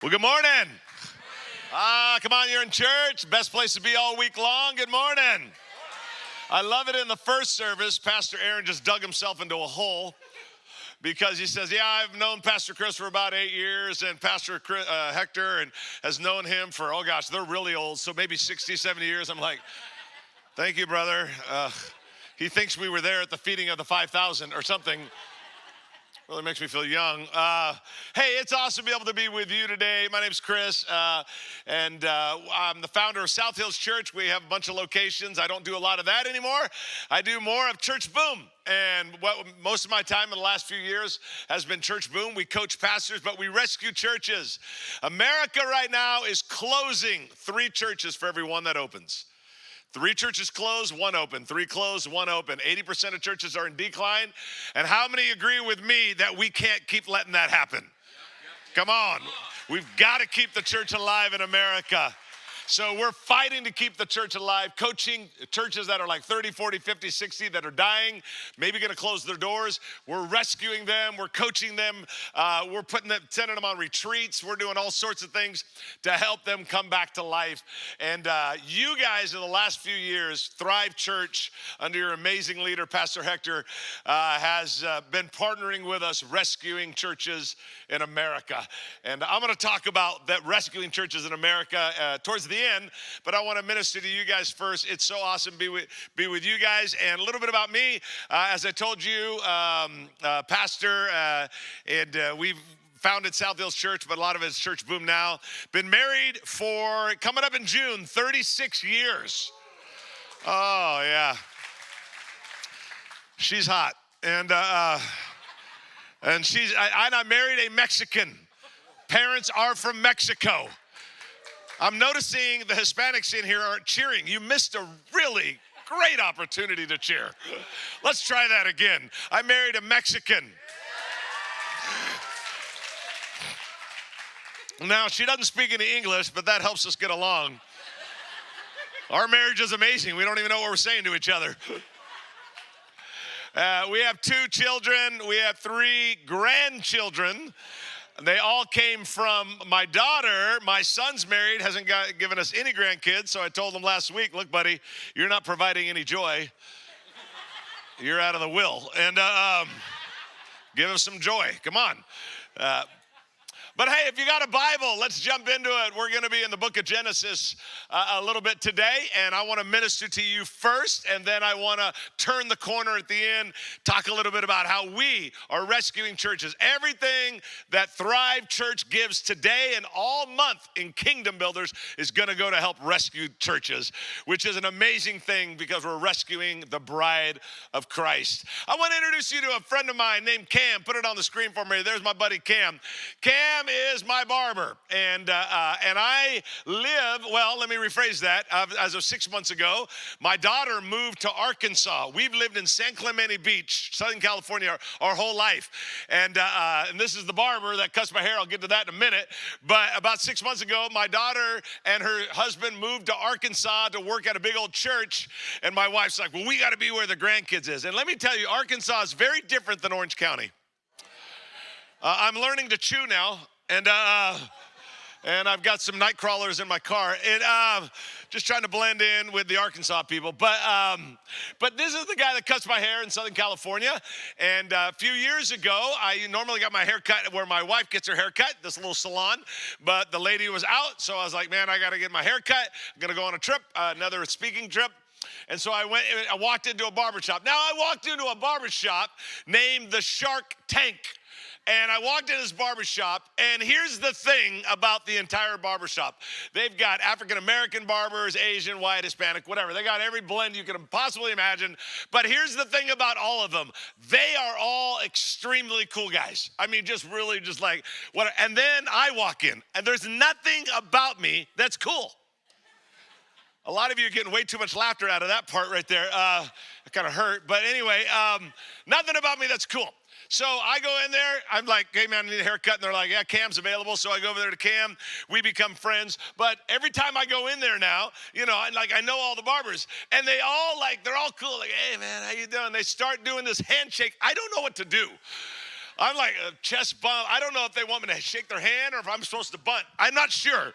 Well, good morning. Come on, you're in church. Best place to be all week long. Good morning. I love it in the first service. Pastor Aaron just dug himself into a hole because he says, yeah, I've known Pastor Chris for about 8 years and Pastor Hector and has known him for, oh gosh, they're really old, so maybe 60, 70 years. I'm like, thank you, brother. He thinks we were there at the feeding of the 5,000 or something. Really makes me feel young. Hey, it's awesome to be able to be with you today. My name's Chris, and I'm the founder of South Hills Church. We have a bunch of locations. I don't do a lot of that anymore. I do more of Church Boom. And what most of my time in the last few years has been Church Boom. We coach pastors, but we rescue churches. America right now is closing 3 churches for every one that opens. 3 churches closed, 1 open. 3 closed, 1 open. 80% of churches are in decline. And how many agree with me that we can't keep letting that happen? Come on. We've got to keep the church alive in America. So we're fighting to keep the church alive, coaching churches that are like 30, 40, 50, 60 that are dying, maybe going to close their doors. We're rescuing them. We're coaching them. We're sending them on retreats. We're doing all sorts of things to help them come back to life. And you guys in the last few years, Thrive Church, under your amazing leader, Pastor Hector, has been partnering with us, rescuing churches in America. And I'm going to talk about that rescuing churches in America towards the end, but I want to minister to you guys first. It's so awesome to be with you guys. And a little bit about me, as I told you, pastor, and we've founded South Hills Church, but a lot of it's Church Boom now. Been married for, coming up in June, 36 years. Oh, yeah. She's hot. And I married a Mexican. Parents are from Mexico. I'm noticing the Hispanics in here aren't cheering. You missed a really great opportunity to cheer. Let's try that again. I married a Mexican. Now, she doesn't speak any English, but that helps us get along. Our marriage is amazing. We don't even know what we're saying to each other. We have 2 children. We have 3 grandchildren. They all came from my daughter. My son's married, hasn't given us any grandkids, so I told him last week, look, buddy, you're not providing any joy. You're out of the will. And give us some joy. Come on. But hey, if you got a Bible, let's jump into it. We're going to be in the book of Genesis a little bit today, and I want to minister to you first, and then I want to turn the corner at the end, talk a little bit about how we are rescuing churches. Everything that Thrive Church gives today and all month in Kingdom Builders is going to go to help rescue churches, which is an amazing thing because we're rescuing the bride of Christ. I want to introduce you to a friend of mine named Cam. Put it on the screen for me. There's my buddy Cam. Cam is my barber, and I live, well, let me rephrase that. As of 6 months ago, my daughter moved to Arkansas. We've lived in San Clemente Beach, Southern California, our whole life, and this is the barber that cuts my hair. I'll get to that in a minute, but about 6 months ago, my daughter and her husband moved to Arkansas to work at a big old church, and my wife's like, well, we got to be where the grandkids is, and let me tell you, Arkansas is very different than Orange County. I'm learning to chew now, and I've got some night crawlers in my car. Just trying to blend in with the Arkansas people. But this is the guy that cuts my hair in Southern California. And a few years ago, I normally got my hair cut where my wife gets her hair cut, this little salon. But the lady was out, so I was like, man, I got to get my hair cut. I'm going to go on a trip, another speaking trip. And so I walked into a barbershop. Now, I walked into a barbershop named the Shark Tank. And I walked in this barbershop, and here's the thing about the entire barbershop. They've got African-American barbers, Asian, white, Hispanic, whatever. They got every blend you can possibly imagine. But here's the thing about all of them. They are all extremely cool guys. I mean, just really just like, what? And then I walk in, and there's nothing about me that's cool. A lot of you are getting way too much laughter out of that part right there. It kind of hurt. But anyway, nothing about me that's cool. So I go in there, I'm like, hey man, I need a haircut. And they're like, yeah, Cam's available. So I go over there to Cam, we become friends. But every time I go in there now, you know, I know all the barbers. And they're all cool, like, hey man, how you doing? They start doing this handshake. I don't know what to do. I'm like a chest bump. I don't know if they want me to shake their hand or if I'm supposed to bunt. I'm not sure.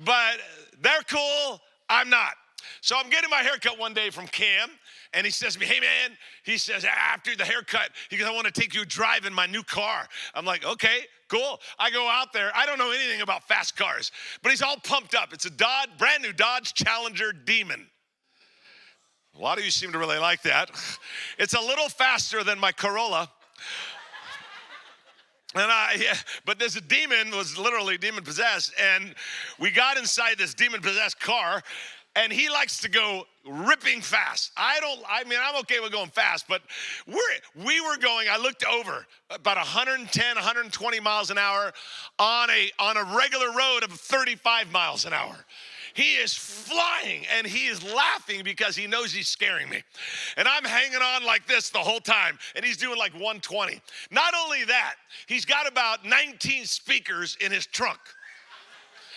But they're cool. I'm not. So I'm getting my haircut one day from Cam, and he says to me, hey, man, he says, after the haircut, he goes, I want to take you driving my new car. I'm like, okay, cool. I go out there. I don't know anything about fast cars, but he's all pumped up. It's a brand new Dodge Challenger Demon. A lot of you seem to really like that. It's a little faster than my Corolla. But this demon was literally demon possessed, and we got inside this demon possessed car, and he likes to go ripping fast. I'm okay with going fast, but we were going, I looked over, about 110, 120 miles an hour on a regular road of 35 miles an hour. He is flying, and he is laughing because he knows he's scaring me. And I'm hanging on like this the whole time, and he's doing like 120. Not only that, he's got about 19 speakers in his trunk.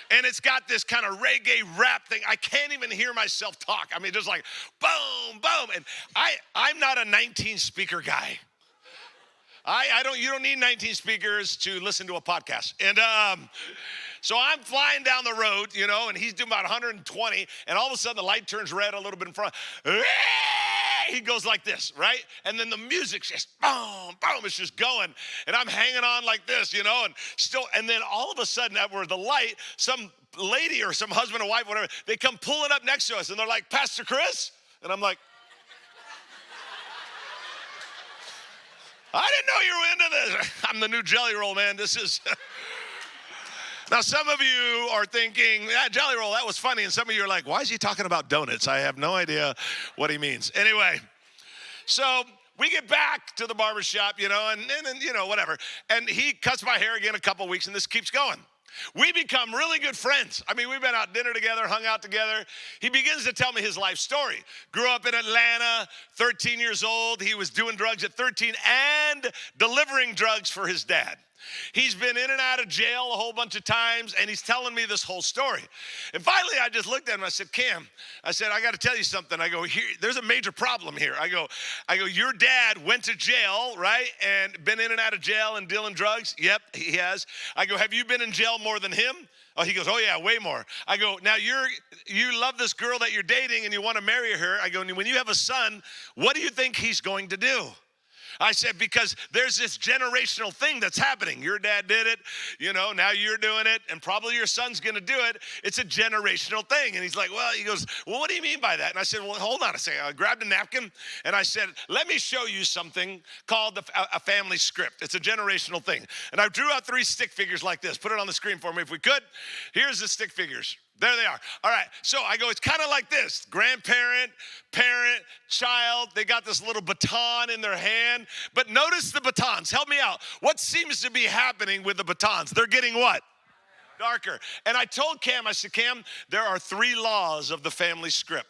And it's got this kind of reggae rap thing. I can't even hear myself talk. I mean, just like boom, boom. And I'm not a 19 speaker guy. You don't need 19 speakers to listen to a podcast. And so I'm flying down the road, and he's doing about 120, and all of a sudden the light turns red a little bit in front. He goes like this, right? And then the music's just boom, boom, it's just going. And I'm hanging on like this, and then all of a sudden at where the light, some lady or some husband or wife, whatever, they come pulling up next to us, and they're like, Pastor Chris? And I'm like, I didn't know you were into this. I'm the new Jelly Roll, man. This is... Now, some of you are thinking, Jelly Roll, that was funny. And some of you are like, why is he talking about donuts? I have no idea what he means. Anyway, so we get back to the barbershop, and whatever. And he cuts my hair again a couple weeks, and this keeps going. We become really good friends. I mean, we've been out dinner together, hung out together. He begins to tell me his life story. Grew up in Atlanta, 13 years old. He was doing drugs at 13 and delivering drugs for his dad. He's been in and out of jail a whole bunch of times, and he's telling me this whole story. And finally, I just looked at him. I said, Cam, I got to tell you something. I go, there's a major problem here. I go, your dad went to jail, right, and been in and out of jail and dealing drugs? Yep, he has. I go, have you been in jail more than him? Oh, he goes, oh, yeah, way more. I go, now you love this girl that you're dating, and you want to marry her. I go, when you have a son, what do you think he's going to do? I said, because there's this generational thing that's happening. Your dad did it, now you're doing it, and probably your son's gonna do it. It's a generational thing. And he's like, he goes, well, what do you mean by that? And I said, well, hold on a second. I grabbed a napkin, and I said, let me show you something called a family script. It's a generational thing. And I drew out 3 stick figures like this. Put it on the screen for me if we could. Here's the stick figures. There they are. All right, so I go, it's kind of like this. Grandparent, parent, child, they got this little baton in their hand. But notice the batons. Help me out. What seems to be happening with the batons? They're getting what? Darker. And I told Cam, I said, Cam, there are 3 laws of the family script.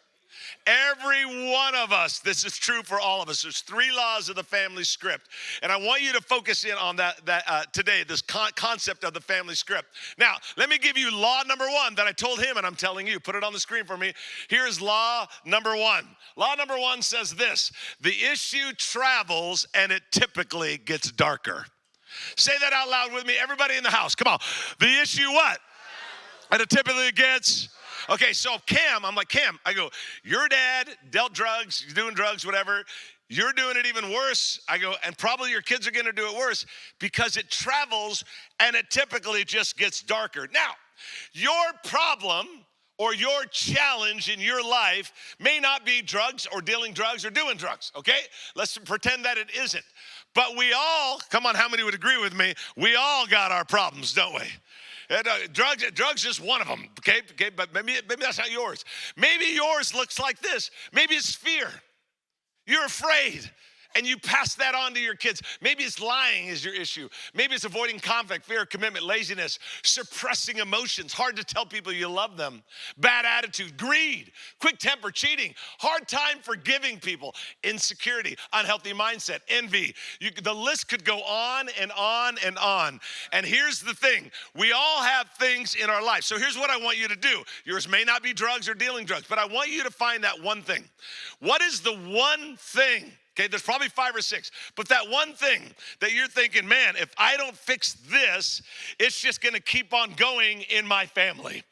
Every one of us, this is true for all of us. There's 3 laws of the family script. And I want you to focus in on that today, this concept of the family script. Now, let me give you law number 1 that I told him and I'm telling you. Put it on the screen for me. Here's law number 1. Law number 1 says this: the issue travels and it typically gets darker. Say that out loud with me. Everybody in the house, come on. The issue what? And it typically gets... Okay, so I'm like, Cam, I go, your dad dealt drugs, he's doing drugs, whatever. You're doing it even worse. I go, and probably your kids are going to do it worse because it travels and it typically just gets darker. Now, your problem or your challenge in your life may not be drugs or dealing drugs or doing drugs, okay? Let's pretend that it isn't. But we all, come on, how many would agree with me? We all got our problems, don't we? Drugs is one of them, okay? But maybe that's not yours. Maybe yours looks like this. Maybe it's fear. You're afraid, and you pass that on to your kids. Maybe it's lying is your issue. Maybe it's avoiding conflict, fear, commitment, laziness, suppressing emotions, hard to tell people you love them, bad attitude, greed, quick temper, cheating, hard time forgiving people, insecurity, unhealthy mindset, envy. The list could go on and on and on. And here's the thing. We all have things in our life. So here's what I want you to do. Yours may not be drugs or dealing drugs, but I want you to find that one thing. What is the one thing Okay, there's probably 5 or 6. But that one thing that you're thinking, man, if I don't fix this, it's just gonna keep on going in my family.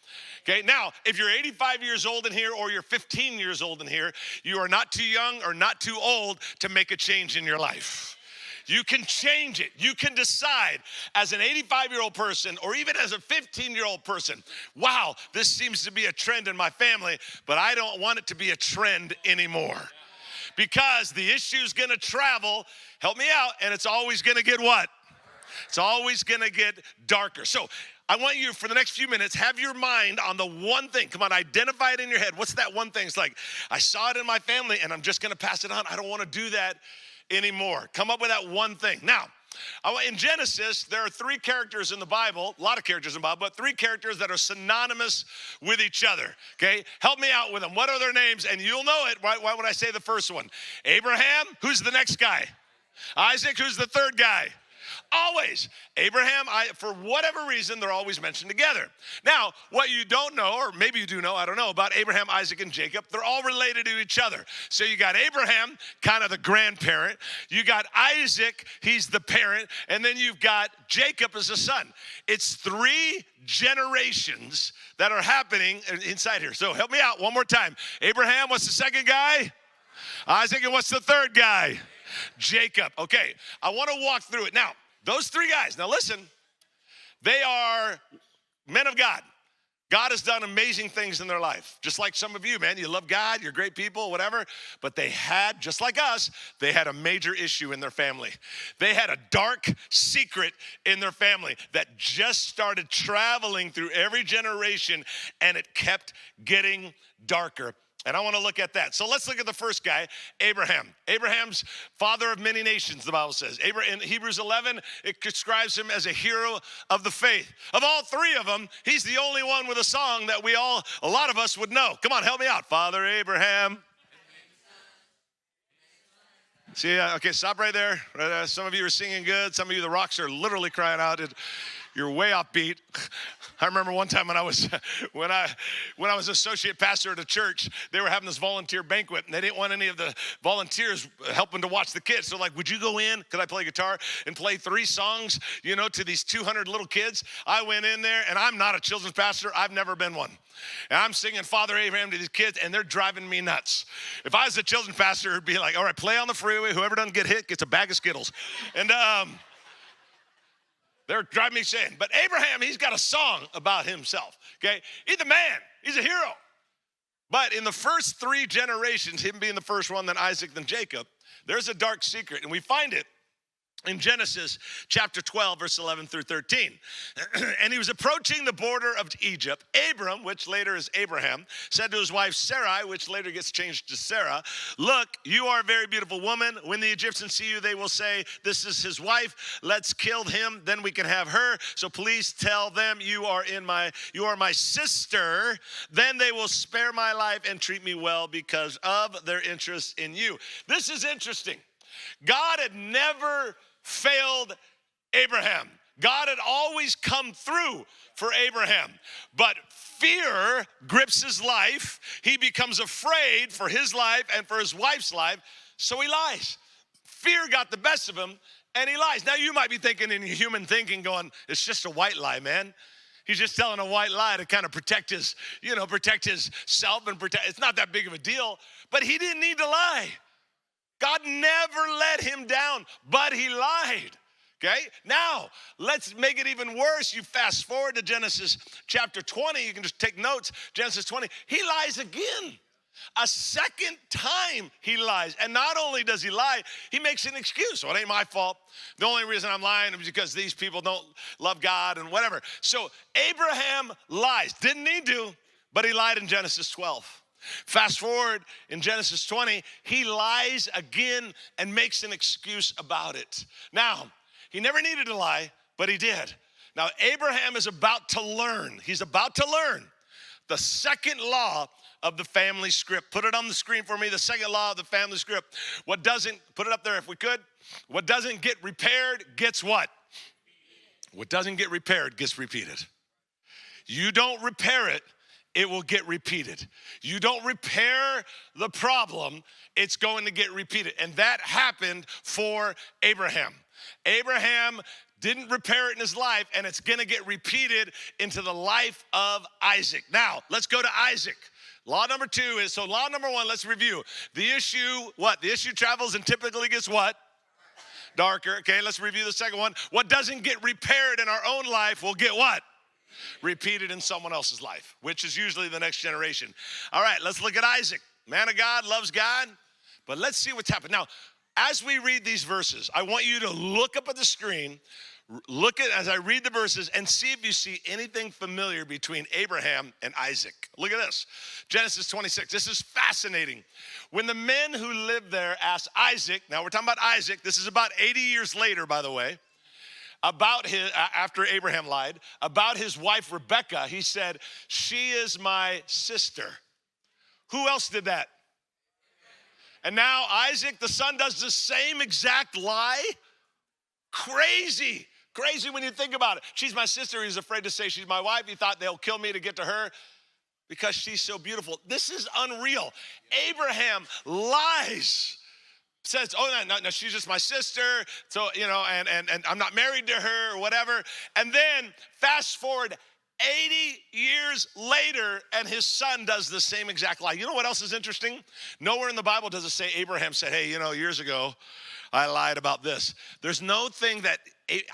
Okay, now, if you're 85 years old in here or you're 15 years old in here, you are not too young or not too old to make a change in your life. You can change it. You can decide as an 85-year-old person or even as a 15-year-old person, wow, this seems to be a trend in my family, but I don't want it to be a trend anymore. Because the issue's gonna travel, help me out, and it's always gonna get what? It's always gonna get darker. So I want you for the next few minutes, have your mind on the one thing. Come on, identify it in your head. What's that one thing? It's like, I saw it in my family and I'm just gonna pass it on. I don't wanna do that anymore. Come up with that one thing. Now, in Genesis, there are 3 characters in the Bible, a lot of characters in the Bible, but 3 characters that are synonymous with each other, okay? Help me out with them. What are their names? And you'll know it right when I say the first one. Abraham, who's the next guy? Isaac, who's the third guy? Always. Abraham, for whatever reason, they're always mentioned together. Now, what you don't know, or maybe you do know, I don't know, about Abraham, Isaac, and Jacob, they're all related to each other. So you got Abraham, kind of the grandparent. You got Isaac, he's the parent. And then you've got Jacob as a son. It's 3 generations that are happening inside here. So help me out one more time. Abraham, what's the second guy? Isaac, and what's the third guy? Jacob. Okay, I want to walk through it. Now, those 3 guys, now listen, they are men of God. God has done amazing things in their life. Just like some of you, man, you love God, you're great people, whatever. But they had, just like us, they had a major issue in their family. They had a dark secret in their family that just started traveling through every generation, and it kept getting darker. And I want to look at that. So let's look at the first guy, Abraham. Abraham's father of many nations, the Bible says. In Hebrews 11, it describes him as a hero of the faith. Of all 3 of them, he's the only one with a song that a lot of us would know. Come on, help me out. Father Abraham. See, okay, stop right there. Some of you are singing good. Some of you, the rocks are literally crying out. You're way off beat. I remember one time when I was associate pastor at a church, they were having this volunteer banquet, and they didn't want any of the volunteers helping to watch the kids. So like, would you go in? Could I play guitar and play 3 songs, to these 200 little kids? I went in there, and I'm not a children's pastor. I've never been one. And I'm singing Father Abraham to these kids, and they're driving me nuts. If I was a children's pastor, it'd be like, all right, play on the freeway. Whoever doesn't get hit gets a bag of Skittles. And they're driving me insane. But Abraham, he's got a song about himself, okay? He's a man. He's a hero. But in the first 3 generations, him being the first one, then Isaac, then Jacob, there's a dark secret, and we find it in Genesis chapter 12, verse 11 through 13. And he was approaching the border of Egypt. Abram, which later is Abraham, said to his wife Sarai, which later gets changed to Sarah, look, you are a very beautiful woman. When the Egyptians see you, they will say, this is his wife. Let's kill him, then we can have her. So please tell them you are my sister. Then they will spare my life and treat me well because of their interest in you. This is interesting. God had never failed Abraham. God had always come through for Abraham. But fear grips his life. He becomes afraid for his life and for his wife's life, so he lies. Fear got the best of him, and he lies. Now, you might be thinking in your human thinking going, it's just a white lie, man. He's just telling a white lie to kind of protect his self and it's not that big of a deal. But he didn't need to lie. God never let him down, but he lied, okay? Now, let's make it even worse. You fast forward to Genesis chapter 20. You can just take notes. Genesis 20, he lies again. A second time he lies. And not only does he lie, he makes an excuse. Well, it ain't my fault. The only reason I'm lying is because these people don't love God and whatever. So Abraham lies. Didn't need to, but he lied in Genesis 12. Fast forward in Genesis 20, he lies again and makes an excuse about it. Now, he never needed to lie, but he did. Now, Abraham is about to learn. He's about to learn the second law of the family script. Put it on the screen for me, the second law of the family script. Put it up there if we could. What doesn't get repaired gets what? What doesn't get repaired gets repeated. You don't repair it, it will get repeated. You don't repair the problem, it's going to get repeated. And that happened for Abraham. Abraham didn't repair it in his life, and it's gonna get repeated into the life of Isaac. Now, let's go to Isaac. Law number 2 is, so law number 1, let's review. The issue, what? The issue travels and typically gets what? Darker. Okay, let's review the second one. What doesn't get repaired in our own life will get what? Repeated in someone else's life, which is usually the next generation. All right, let's look at Isaac. Man of God, loves God, but let's see what's happened. Now, as we read these verses, I want you to look up at the screen, look at as I read the verses, and see if you see anything familiar between Abraham and Isaac. Look at this. Genesis 26. This is fascinating. When the men who lived there asked Isaac, now we're talking about Isaac, this is about 80 years later, by the way, about his, after Abraham lied, about his wife Rebekah, he said, she is my sister. Who else did that? And now Isaac, the son, does the same exact lie? Crazy when you think about it. She's my sister. He's afraid to say she's my wife. He thought they'll kill me to get to her because she's so beautiful. This is unreal. Abraham lies. Says, oh, no, she's just my sister. So, and I'm not married to her or whatever. And then fast forward 80 years later, and his son does the same exact lie. You know what else is interesting? Nowhere in the Bible does it say Abraham said, hey, years ago, I lied about this. There's no thing that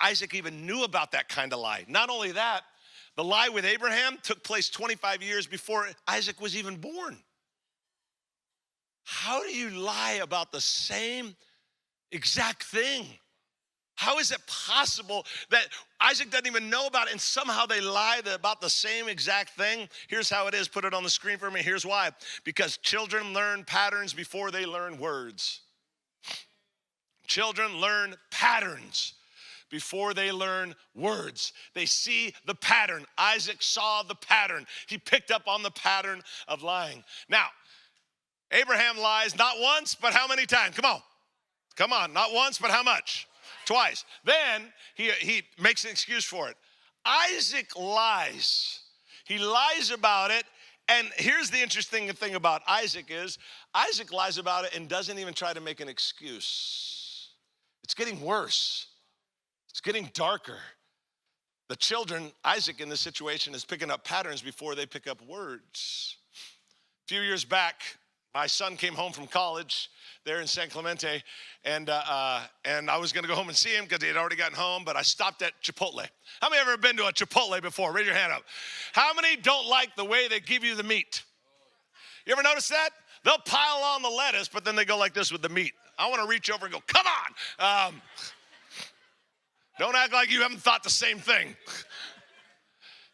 Isaac even knew about that kind of lie. Not only that, the lie with Abraham took place 25 years before Isaac was even born. How do you lie about the same exact thing? How is it possible that Isaac doesn't even know about it and somehow they lie about the same exact thing? Here's how it is. Put it on the screen for me. Here's why. Because children learn patterns before they learn words. Children learn patterns before they learn words. They see the pattern. Isaac saw the pattern. He picked up on the pattern of lying. Now, Abraham lies not once, but how many times? Come on, not once, but how much? Twice. Then he makes an excuse for it. Isaac lies. He lies about it. And here's the interesting thing about Isaac is Isaac lies about it and doesn't even try to make an excuse. It's getting worse. It's getting darker. The children, Isaac in this situation is picking up patterns before they pick up words. A few years back, my son came home from college there in San Clemente, and I was gonna go home and see him because he had already gotten home, but I stopped at Chipotle. How many ever been to a Chipotle before? Raise your hand up. How many don't like the way they give you the meat? You ever notice that? They'll pile on the lettuce, but then they go like this with the meat. I wanna reach over and go, come on. Don't act like you haven't thought the same thing.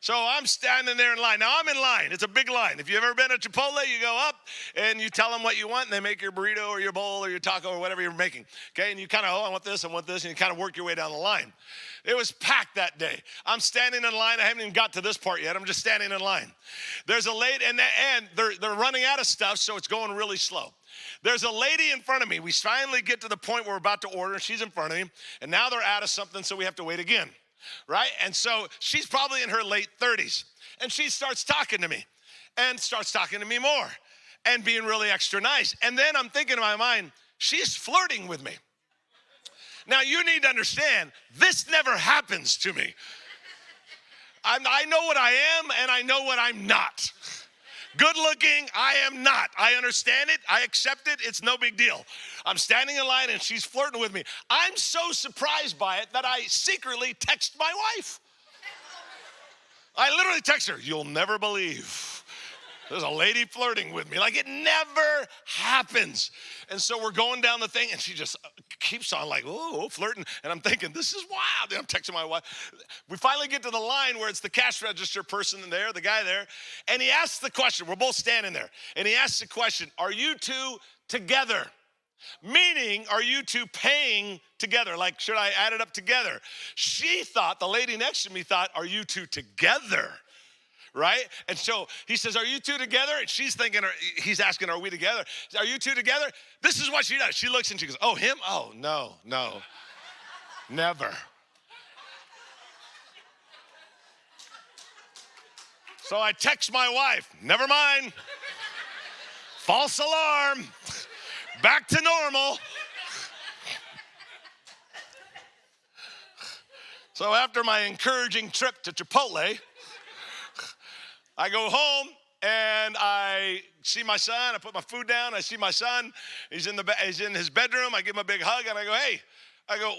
So I'm standing there in line. Now I'm in line. It's a big line. If you've ever been to Chipotle, you go up and you tell them what you want and they make your burrito or your bowl or your taco or whatever you're making. Okay, and you kind of, I want this, and you kind of work your way down the line. It was packed that day. I'm standing in line. I haven't even got to this part yet. I'm just standing in line. There's a lady, and they're running out of stuff, so it's going really slow. There's a lady in front of me. We finally get to the point where we're about to order. She's in front of me, and now they're out of something, so we have to wait again. Right? And so she's probably in her late 30s. And she starts talking to me and starts talking to me more and being really extra nice. And then I'm thinking in my mind, she's flirting with me. Now you need to understand, this never happens to me. I know what I am and I know what I'm not. Good looking, I am not. I understand it. I accept it. It's no big deal. I'm standing in line and she's flirting with me. I'm so surprised by it that I secretly text my wife. I literally text her, you'll never believe. There's a lady flirting with me. Like, it never happens. And so we're going down the thing and she just keeps on like, oh, flirting. And I'm thinking, this is wild. And I'm texting my wife. We finally get to the line where it's the cash register person there, the guy there. And he asks the question, we're both standing there. And he asks the question, are you two together? Meaning, are you two paying together? Like, should I add it up together? She thought, the lady next to me thought, are you two together? Right? And so he says, are you two together? And she's thinking, he's asking, are we together? Are you two together? This is what she does. She looks and she goes, oh, him? Oh, no, never. So I text my wife, never mind. False alarm. Back to normal. So after my encouraging trip to Chipotle, I go home and I see my son. I put my food down. I see my son. He's in his bedroom. I give him a big hug and I go, hey,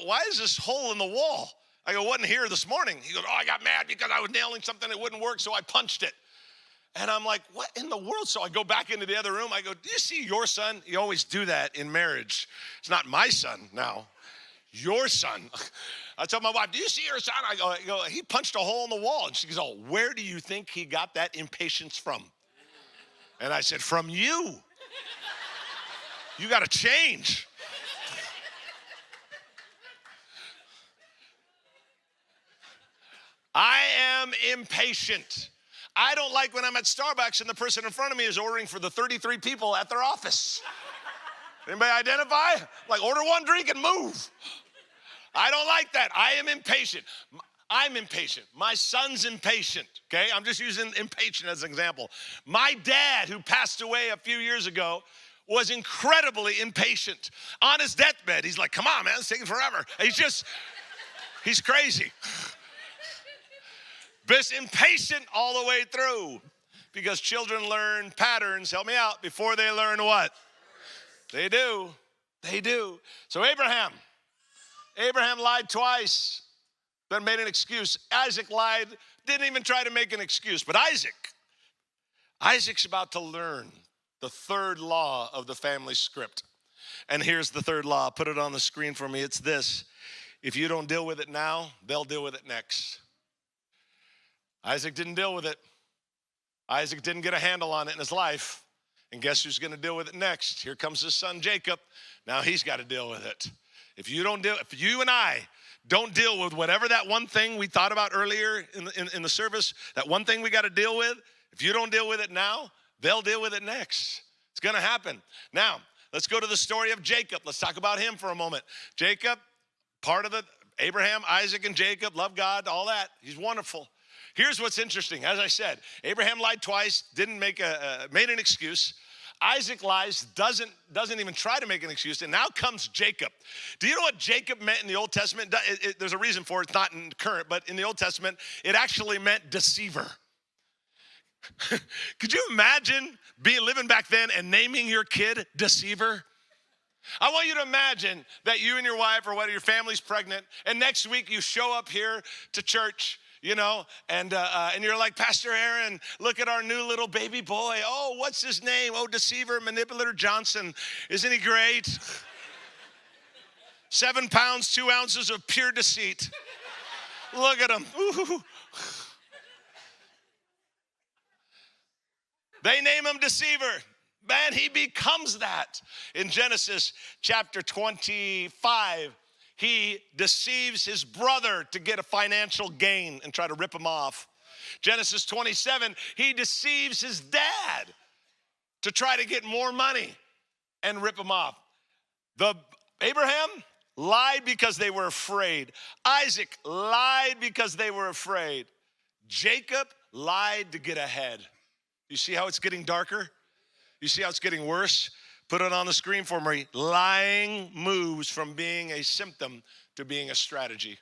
why is this hole in the wall? I go, wasn't here this morning. He goes, oh, I got mad because I was nailing something that wouldn't work, so I punched it. And I'm like, what in the world? So I go back into the other room. I go, do you see your son? You always do that in marriage. It's not my son now, your son. I tell my wife, do you see your son? I go, he punched a hole in the wall. And she goes, oh, where do you think he got that impatience from? And I said, from you. You got to change. I am impatient. I don't like when I'm at Starbucks and the person in front of me is ordering for the 33 people at their office. Anybody identify? Like, order one drink and move. I don't like that. I am impatient. I'm impatient. My son's impatient, okay? I'm just using impatient as an example. My dad, who passed away a few years ago, was incredibly impatient. On his deathbed, he's like, come on, man, it's taking forever. He's crazy. But impatient all the way through because children learn patterns, help me out, before they learn what? They do. So Abraham lied twice, then made an excuse. Isaac lied, didn't even try to make an excuse. But Isaac's about to learn the third law of the family script. And here's the third law. Put it on the screen for me. It's this. If you don't deal with it now, they'll deal with it next. Isaac didn't deal with it. Isaac didn't get a handle on it in his life. And guess who's going to deal with it next? Here comes his son Jacob. Now he's got to deal with it. If you and I don't deal with whatever that one thing we thought about earlier in the service, that one thing we got to deal with, if you don't deal with it now, they'll deal with it next. It's going to happen. Now, let's go to the story of Jacob. Let's talk about him for a moment. Jacob, part of the Abraham, Isaac, and Jacob, love God, all that. He's wonderful. Here's what's interesting. As I said, Abraham lied twice, made an excuse. Isaac lies, doesn't even try to make an excuse, and now comes Jacob. Do you know what Jacob meant in the Old Testament? There's a reason for it. It's not in current, but in the Old Testament, it actually meant deceiver. Could you imagine living back then and naming your kid Deceiver? I want you to imagine that you and your wife or whether your family's pregnant, and next week you show up here to church, and you're like, Pastor Aaron, look at our new little baby boy. Oh, what's his name? Oh, Deceiver, Manipulator Johnson. Isn't he great? 7 pounds, 2 ounces of pure deceit. Look at him. Ooh. They name him Deceiver. Man, he becomes that. In Genesis chapter 25, he deceives his brother to get a financial gain and try to rip him off. Genesis 27, he deceives his dad to try to get more money and rip him off. Abraham lied because they were afraid. Isaac lied because they were afraid. Jacob lied to get ahead. You see how it's getting darker? You see how it's getting worse? Put it on the screen for me. Lying moves from being a symptom to being a strategy.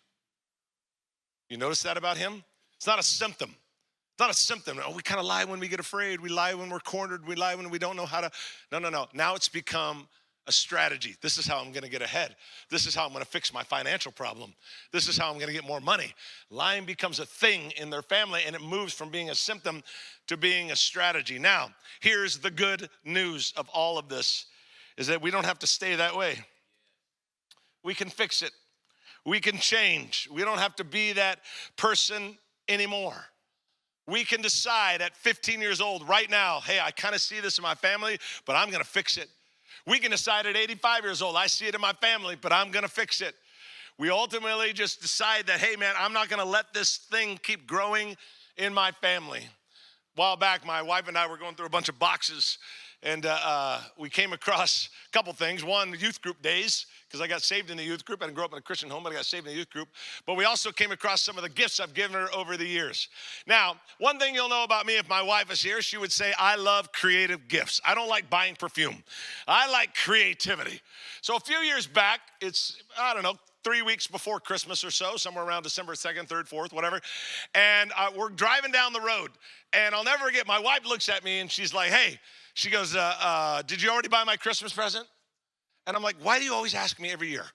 You notice that about him? It's not a symptom. It's not a symptom. Oh, we kind of lie when we get afraid. We lie when we're cornered. We lie when we don't know how to. No. Now it's become a strategy. This is how I'm going to get ahead. This is how I'm going to fix my financial problem. This is how I'm going to get more money. Lying becomes a thing in their family, and it moves from being a symptom to being a strategy. Now, here's the good news of all of this, is that we don't have to stay that way. We can fix it. We can change. We don't have to be that person anymore. We can decide at 15 years old right now, hey, I kind of see this in my family, but I'm going to fix it. We can decide at 85 years old, I see it in my family, but I'm going to fix it. We ultimately just decide that, hey, man, I'm not going to let this thing keep growing in my family. A while back, my wife and I were going through a bunch of boxes, And we came across a couple things. One, youth group days, because I got saved in the youth group. I didn't grow up in a Christian home, but I got saved in the youth group. But we also came across some of the gifts I've given her over the years. Now, one thing you'll know about me, if my wife is here, she would say, I love creative gifts. I don't like buying perfume. I like creativity. So a few years back, it's, I don't know, 3 weeks before Christmas or so, somewhere around December 2nd, 3rd, 4th, whatever. And we're driving down the road. And I'll never forget, my wife looks at me and she's like, hey, she goes, did you already buy my Christmas present? And I'm like, why do you always ask me every year?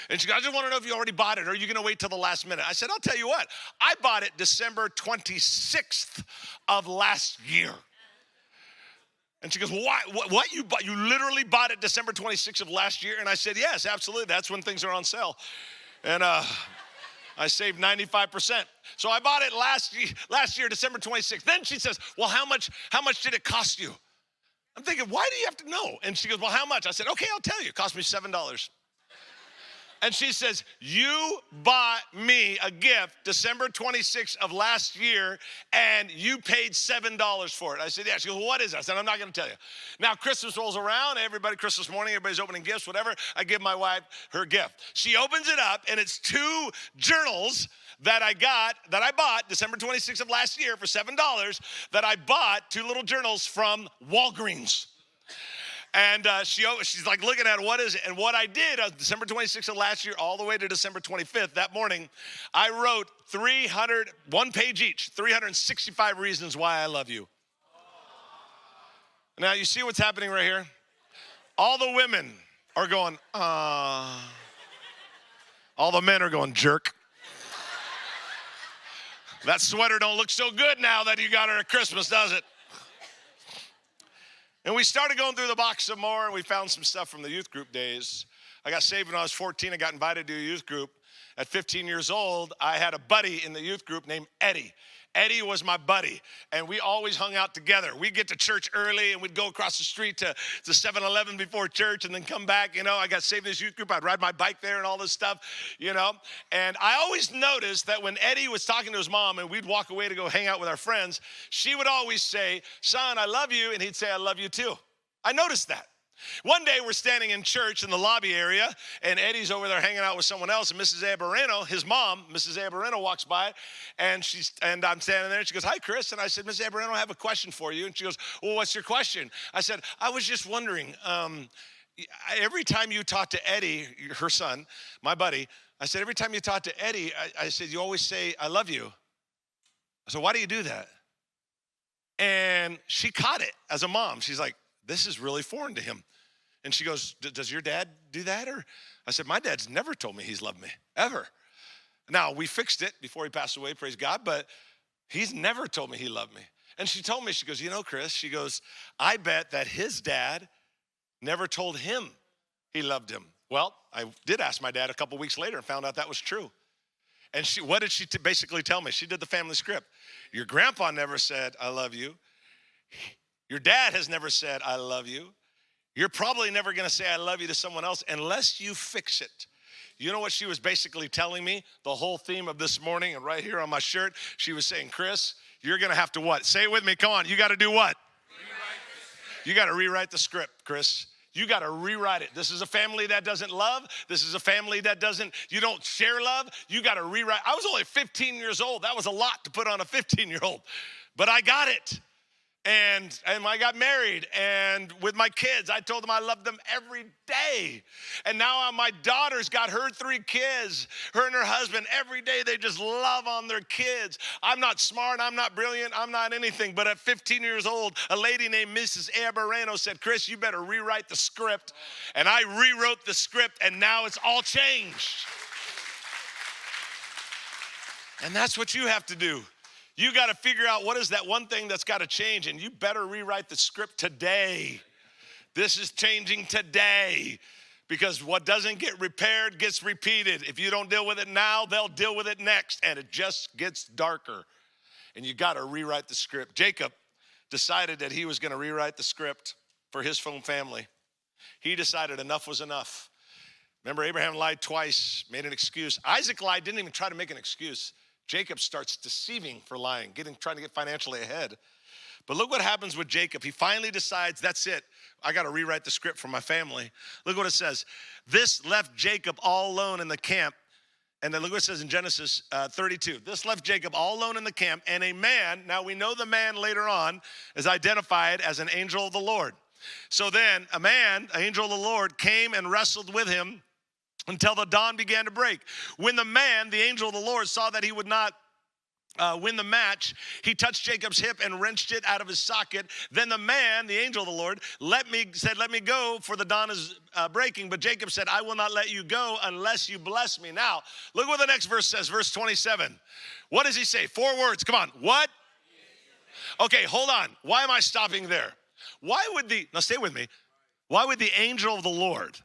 And she goes, I just want to know if you already bought it or are you going to wait till the last minute? I said, I'll tell you what, I bought it December 26th of last year. And she goes, why? What you bought? You literally bought it December 26th of last year? And I said, yes, absolutely. That's when things are on sale. And I saved 95%. So I bought it last year, December 26th. Then she says, well, how much did it cost you? I'm thinking, why do you have to know? And she goes, well, how much? I said, okay, I'll tell you. It cost me $7. And she says, you bought me a gift December 26th of last year, and you paid $7 for it. I said, yeah. She goes, well, what is it? I said, I'm not going to tell you. Now, Christmas rolls around. Everybody, Christmas morning, everybody's opening gifts, whatever. I give my wife her gift. She opens it up, and it's 2 journals that I bought December 26th of last year for $7 that I bought, 2 little journals from Walgreens. And she's like looking at what is it? And what I did on December 26th of last year all the way to December 25th, that morning, I wrote 1 page each, 365 reasons why I love you. Now, you see what's happening right here? All the women are going, all the men are going, jerk. That sweater don't look so good now that you got her at Christmas, does it? And we started going through the box some more, and we found some stuff from the youth group days. I got saved when I was 14. I got invited to a youth group. At 15 years old, I had a buddy in the youth group named Eddie. Eddie was my buddy, and we always hung out together. We'd get to church early, and we'd go across the street to 7-Eleven before church and then come back. You know, I got saved in this youth group. I'd ride my bike there and all this stuff, you know. And I always noticed that when Eddie was talking to his mom and we'd walk away to go hang out with our friends, she would always say, son, I love you, and he'd say, I love you too. I noticed that. One day we're standing in church in the lobby area, and Eddie's over there hanging out with someone else, and Mrs. Abareno, his mom, Mrs. Abareno, walks by, and I'm standing there, and she goes, hi, Chris. And I said, Mrs. Abareno, I have a question for you. And she goes, well, what's your question? I said, I was just wondering, every time you talk to Eddie, her son, my buddy, I said, every time you talk to Eddie, I said, you always say, I love you. I said, why do you do that? And she caught it as a mom. She's like, this is really foreign to him. And she goes, does your dad do that? Or I said, my dad's never told me he's loved me, ever. Now, we fixed it before he passed away, praise God, but he's never told me he loved me. And she told me, she goes, you know, Chris, she goes, I bet that his dad never told him he loved him. Well, I did ask my dad a couple weeks later and found out that was true. And what did she basically tell me? She did the family script. Your grandpa never said, I love you. Your dad has never said, I love you. You're probably never going to say, I love you to someone else unless you fix it. You know what she was basically telling me? The whole theme of this morning, and right here on my shirt, she was saying, Chris, you're going to have to what? Say it with me. Come on. You got to do what? You got to rewrite the script, Chris. You got to rewrite it. This is a family that doesn't love. This is a family that you don't share love. You got to rewrite. I was only 15 years old. That was a lot to put on a 15-year-old, but I got it. And I got married, and with my kids, I told them I loved them every day. And now my daughter's got her 3 kids, her and her husband. Every day they just love on their kids. I'm not smart, I'm not brilliant, I'm not anything. But at 15 years old, a lady named Mrs. Abareno said, Chris, you better rewrite the script. And I rewrote the script, and now it's all changed. And that's what you have to do. You got to figure out what is that one thing that's got to change, and you better rewrite the script today. This is changing today, because what doesn't get repaired gets repeated. If you don't deal with it now, they'll deal with it next, and it just gets darker. And you got to rewrite the script. Jacob decided that he was going to rewrite the script for his own family. He decided enough was enough. Remember, Abraham lied twice, made an excuse. Isaac lied, didn't even try to make an excuse. Jacob starts deceiving for lying, trying to get financially ahead. But look what happens with Jacob. He finally decides, that's it. I got to rewrite the script for my family. Look what it says. This left Jacob all alone in the camp. And then look what it says in Genesis 32. This left Jacob all alone in the camp, and a man, now we know the man later on is identified as an angel of the Lord. So then a man, an angel of the Lord, came and wrestled with him until the dawn began to break. When the man, the angel of the Lord, saw that he would not win the match, he touched Jacob's hip and wrenched it out of his socket. Then the man, the angel of the Lord, said, let me go, for the dawn is breaking. But Jacob said, I will not let you go unless you bless me. Now, look what the next verse says, verse 27. What does he say? 4 words, come on. What? Okay, hold on. Why am I stopping there? Now stay with me. Why would the angel of the Lord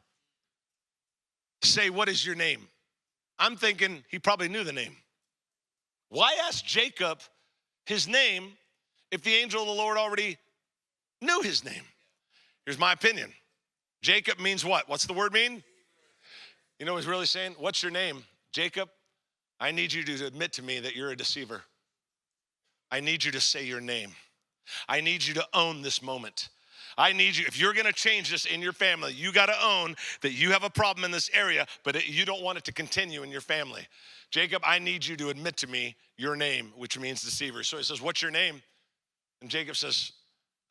say, what is your name? I'm thinking he probably knew the name. Why ask Jacob his name if the angel of the Lord already knew his name? Here's my opinion. Jacob means what? What's the word mean? You know what he's really saying? What's your name? Jacob, I need you to admit to me that you're a deceiver. I need you to say your name. I need you to own this moment. I need you, if you're gonna change this in your family, you gotta own that you have a problem in this area, but you don't want it to continue in your family. Jacob, I need you to admit to me your name, which means deceiver. So he says, what's your name? And Jacob says,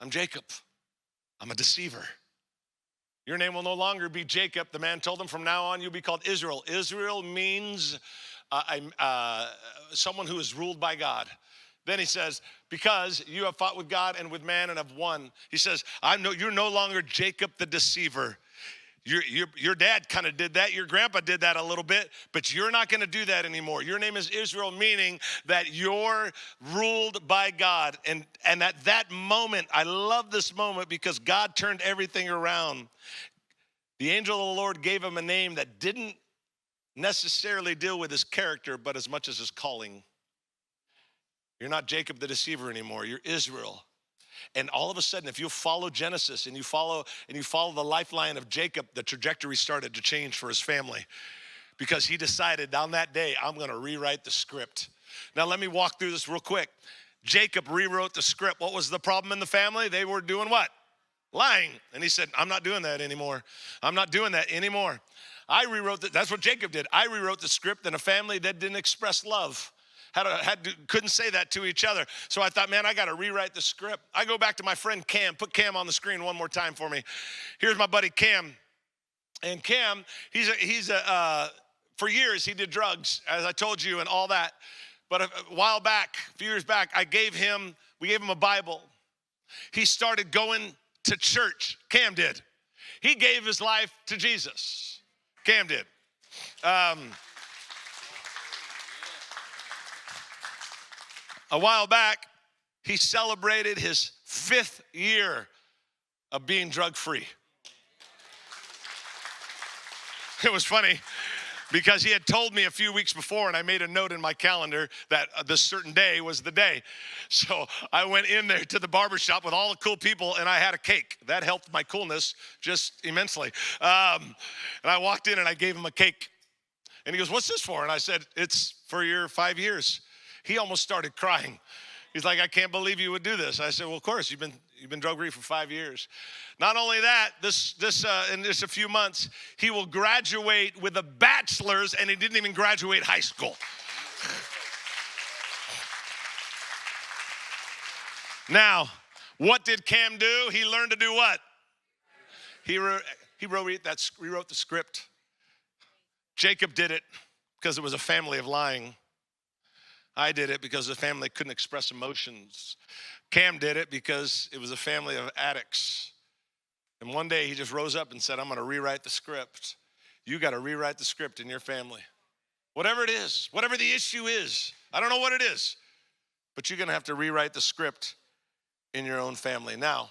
I'm Jacob. I'm a deceiver. Your name will no longer be Jacob. The man told him, from now on, you'll be called Israel. Israel means someone who is ruled by God. Then he says, because you have fought with God and with man and have won. He says, you're no longer Jacob the deceiver. Your dad kind of did that. Your grandpa did that a little bit, but you're not going to do that anymore. Your name is Israel, meaning that you're ruled by God. And at that moment, I love this moment because God turned everything around. The angel of the Lord gave him a name that didn't necessarily deal with his character, but as much as his calling. You're not Jacob the deceiver anymore. You're Israel. And all of a sudden, if you follow Genesis and you follow the lifeline of Jacob, the trajectory started to change for his family because he decided on that day, I'm going to rewrite the script. Now, let me walk through this real quick. Jacob rewrote the script. What was the problem in the family? They were doing what? Lying. And he said, I'm not doing that anymore. I'm not doing that anymore. That's what Jacob did. I rewrote the script in a family that didn't express love. Couldn't say that to each other. So I thought, man, I got to rewrite the script. I go back to my friend Cam. Put Cam on the screen one more time for me. Here's my buddy Cam. And Cam, for years, he did drugs, as I told you, and all that. But a few years back, we gave him a Bible. He started going to church. Cam did. He gave his life to Jesus. Cam did. A while back, he celebrated his 5th year of being drug-free. It was funny because he had told me a few weeks before, and I made a note in my calendar that this certain day was the day. So I went in there to the barbershop with all the cool people, and I had a cake. That helped my coolness just immensely. And I walked in, and I gave him a cake. And he goes, what's this for? And I said, it's for your 5 years. He almost started crying. He's like, I can't believe you would do this. I said, well, of course, you've been drug-free for 5 years. Not only that, in just a few months, he will graduate with a bachelor's, and he didn't even graduate high school. Now, what did Cam do? He learned to do what? He rewrote the script. Jacob did it because it was a family of lying. I did it because the family couldn't express emotions. Cam did it because it was a family of addicts. And one day he just rose up and said, I'm going to rewrite the script. You got to rewrite the script in your family. Whatever it is, whatever the issue is, I don't know what it is, but you're going to have to rewrite the script in your own family. Now,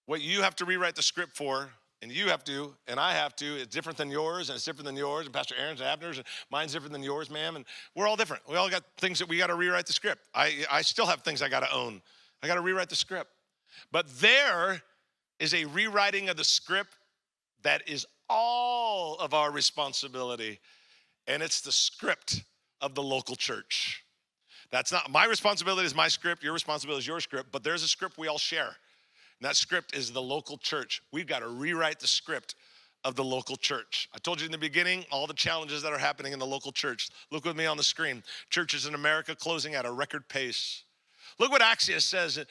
what you have to rewrite the script for, and you have to, and I have to, it's different than yours, and it's different than yours, and Pastor Aaron's and Abner's, and mine's different than yours, ma'am, and we're all different. We all got things that we got to rewrite the script. I still have things I got to own. I got to rewrite the script. But there is a rewriting of the script that is all of our responsibility, and it's the script of the local church. That's not my responsibility is my script, your responsibility is your script, but there's a script we all share. And that script is the local church. We've got to rewrite the script of the local church. I told you in the beginning, all the challenges that are happening in the local church. Look with me on the screen. Churches in America closing at a record pace. Look what Axios says. It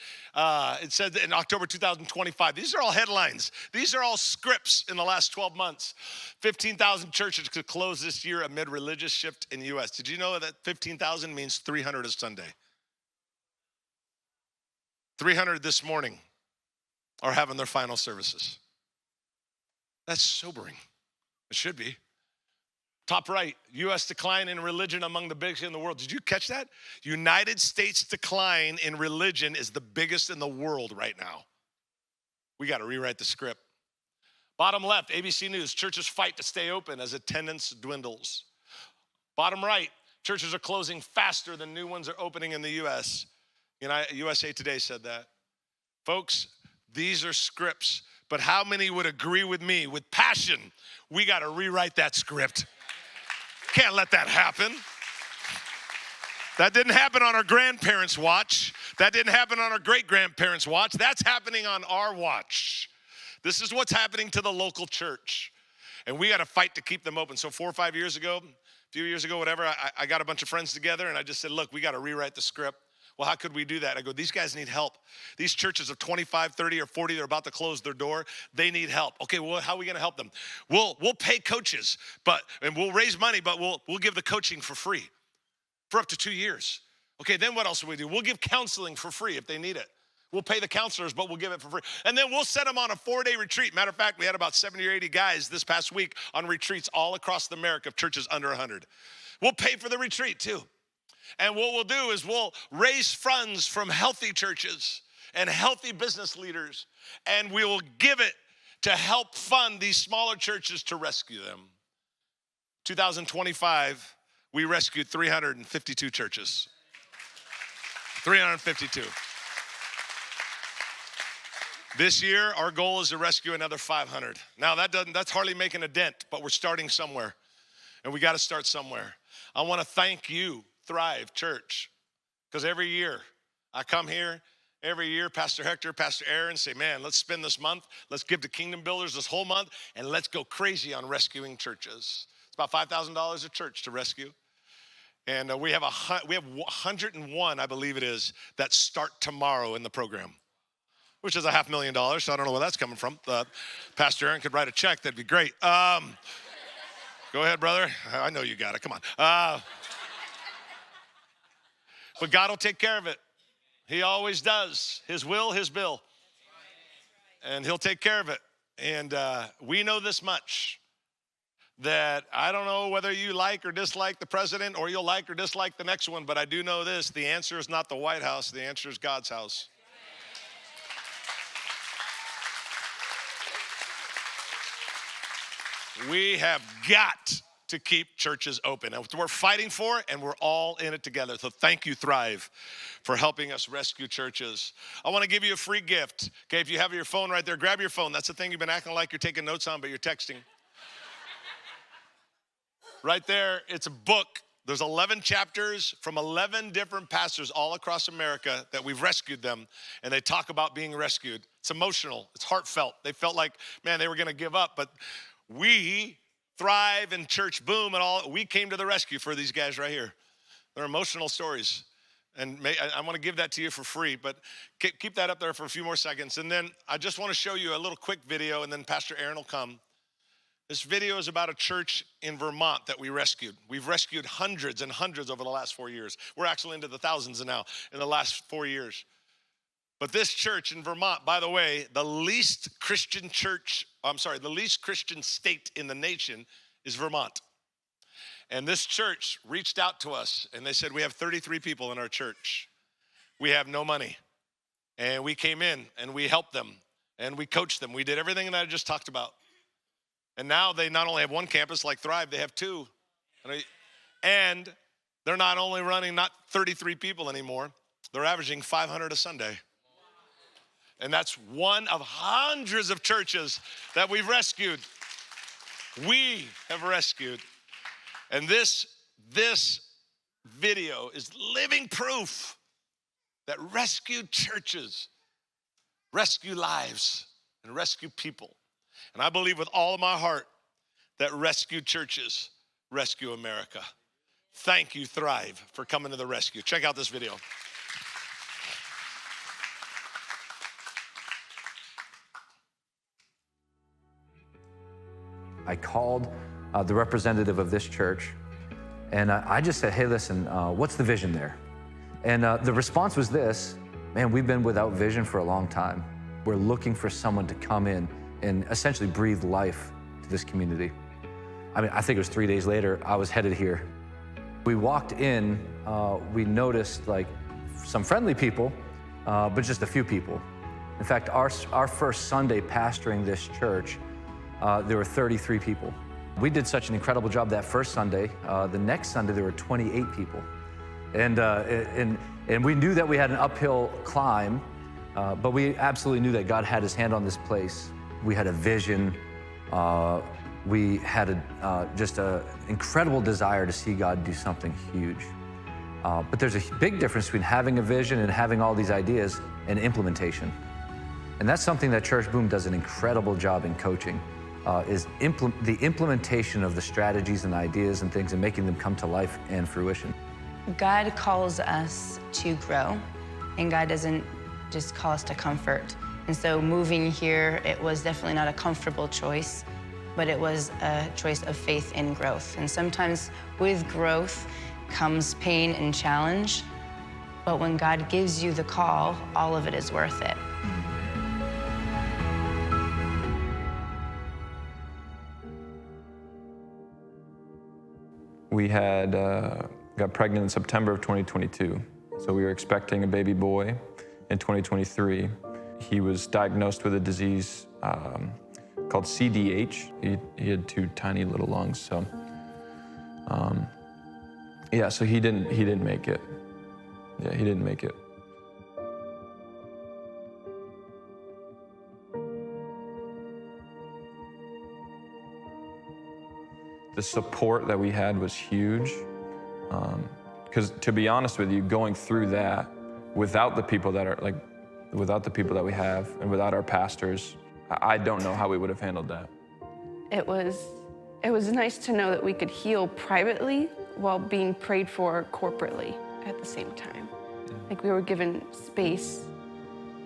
said in October 2025. These are all headlines. These are all scripts in the last 12 months. 15,000 churches could close this year amid religious shift in the U.S. Did you know that 15,000 means 300 is Sunday? 300 this morning are having their final services. That's sobering. It should be. Top right, U.S. decline in religion among the biggest in the world. Did you catch that? United States decline in religion is the biggest in the world right now. We got to rewrite the script. Bottom left, ABC News, churches fight to stay open as attendance dwindles. Bottom right, churches are closing faster than new ones are opening in the U.S. USA Today said that. Folks, these are scripts, but how many would agree with me with passion? We got to rewrite that script. Can't let that happen. That didn't happen on our grandparents' watch. That didn't happen on our great-grandparents' watch. That's happening on our watch. This is what's happening to the local church. And we got to fight to keep them open. So 4 or 5 years ago, a few years ago, whatever, I got a bunch of friends together and I just said, look, we got to rewrite the script. Well, how could we do that? I go, these guys need help. These churches of 25, 30, or 40, they're about to close their door. They need help. Okay, well, how are we going to help them? We'll pay coaches, and we'll raise money, but we'll give the coaching for free for up to 2 years. Okay, then what else will we do? We'll give counseling for free if they need it. We'll pay the counselors, but we'll give it for free. And then we'll send them on a 4-day retreat. Matter of fact, we had about 70 or 80 guys this past week on retreats all across America of churches under 100. We'll pay for the retreat too. And what we'll do is we'll raise funds from healthy churches and healthy business leaders, and we will give it to help fund these smaller churches to rescue them. 2025, we rescued 352 churches. 352. This year, our goal is to rescue another 500. Now, that's hardly making a dent, but we're starting somewhere, and we got to start somewhere. I want to thank you, Thrive Church, because every year I come here, every year Pastor Hector, Pastor Aaron say, man, let's spend this month, let's give to Kingdom Builders this whole month, and let's go crazy on rescuing churches. It's about $5,000 a church to rescue. And we have 101, I believe it is, that start tomorrow in the program, which is $500,000, so I don't know where that's coming from. Pastor Aaron could write a check, that'd be great. Go ahead, brother. I know you got it, come on. But God will take care of it. He always does. His will, his bill. And he'll take care of it. And we know this much, that I don't know whether you like or dislike the president or you'll like or dislike the next one, but I do know this, the answer is not the White House, the answer is God's house. We have got to keep churches open. And we're fighting for it, and we're all in it together. So thank you, Thrive, for helping us rescue churches. I want to give you a free gift. Okay, if you have your phone right there, grab your phone. That's the thing you've been acting like you're taking notes on, but you're texting. Right there, it's a book. There's 11 chapters from 11 different pastors all across America that we've rescued them, and they talk about being rescued. It's emotional. It's heartfelt. They felt like, man, they were going to give up, but we, Thrive and Church Boom and all, we came to the rescue for these guys right here. They're emotional stories. And I want to give that to you for free, but keep that up there for a few more seconds. And then I just want to show you a little quick video, and then Pastor Aaron will come. This video is about a church in Vermont that we rescued. We've rescued hundreds and hundreds over the last 4 years. We're actually into the thousands now in the last 4 years. But this church in Vermont, by the way, the least Christian state in the nation is Vermont. And this church reached out to us and they said, we have 33 people in our church. We have no money. And we came in and we helped them and we coached them. We did everything that I just talked about. And now they not only have one campus like Thrive, they have two. And they're not only running not 33 people anymore, they're averaging 500 a Sunday. And that's one of hundreds of churches that we've rescued. We have rescued. And this video is living proof that rescue churches rescue lives and rescue people. And I believe with all of my heart that rescue churches rescue America. Thank you, Thrive, for coming to the rescue. Check out this video. I called the representative of this church, and I just said, hey, listen, what's the vision there? And the response was this: man, we've been without vision for a long time. We're looking for someone to come in and essentially breathe life to this community. I mean, I think it was 3 days later, I was headed here. We walked in, we noticed like some friendly people, but just a few people. In fact, our first Sunday pastoring this church, there were 33 people. We did such an incredible job that first Sunday. The next Sunday, there were 28 people. And we knew that we had an uphill climb, but we absolutely knew that God had his hand on this place. We had a vision. We had just an incredible desire to see God do something huge. But there's a big difference between having a vision and having all these ideas and implementation. And that's something that Church Boom does an incredible job in coaching, is the implementation of the strategies and ideas and things and making them come to life and fruition. God calls us to grow, and God doesn't just call us to comfort. And so moving here, it was definitely not a comfortable choice, but it was a choice of faith and growth. And sometimes with growth comes pain and challenge, but when God gives you the call, all of it is worth it. We had got pregnant in September of 2022. So we were expecting a baby boy in 2023. He was diagnosed with a disease called CDH. He had two tiny little lungs. So yeah, so he didn't make it. Yeah, he didn't make it. The support that we had was huge. Because to be honest with you, going through that without the people that are without the people that we have and without our pastors, I don't know how we would have handled that. It was nice to know that we could heal privately while being prayed for corporately at the same time. Like we were given space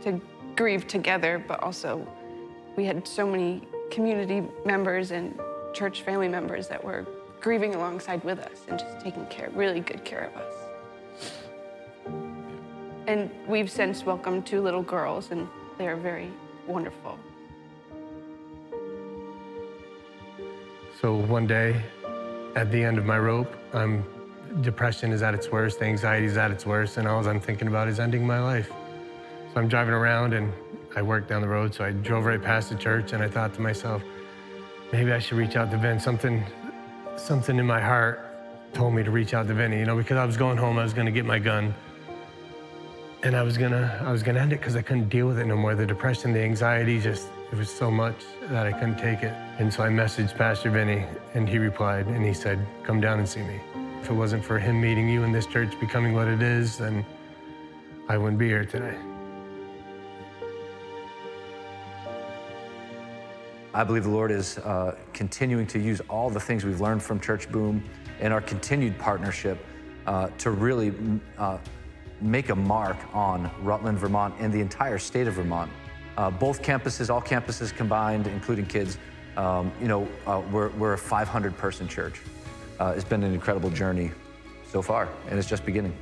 to grieve together, but also we had so many community members and church family members that were grieving alongside with us and just taking really good care of us. And we've since welcomed 2 little girls, and they're very wonderful. So one day, at the end of my rope, depression is at its worst, anxiety is at its worst, and all I'm thinking about is ending my life. So I'm driving around, and I work down the road, so I drove right past the church, and I thought to myself, maybe I should reach out to Vin. Something in my heart told me to reach out to Vinny, because I was going home, I was gonna get my gun, and I was gonna end it because I couldn't deal with it no more. The depression, the anxiety, it was so much that I couldn't take it. And so I messaged Pastor Vinny, and he replied, and he said, come down and see me. If it wasn't for him meeting you and this church becoming what it is, then I wouldn't be here today. I believe the Lord is continuing to use all the things we've learned from Church Boom and our continued partnership to really make a mark on Rutland, Vermont, and the entire state of Vermont. Both campuses, all campuses combined, including kids, we're a 500-person church. It's been an incredible journey so far, and it's just beginning.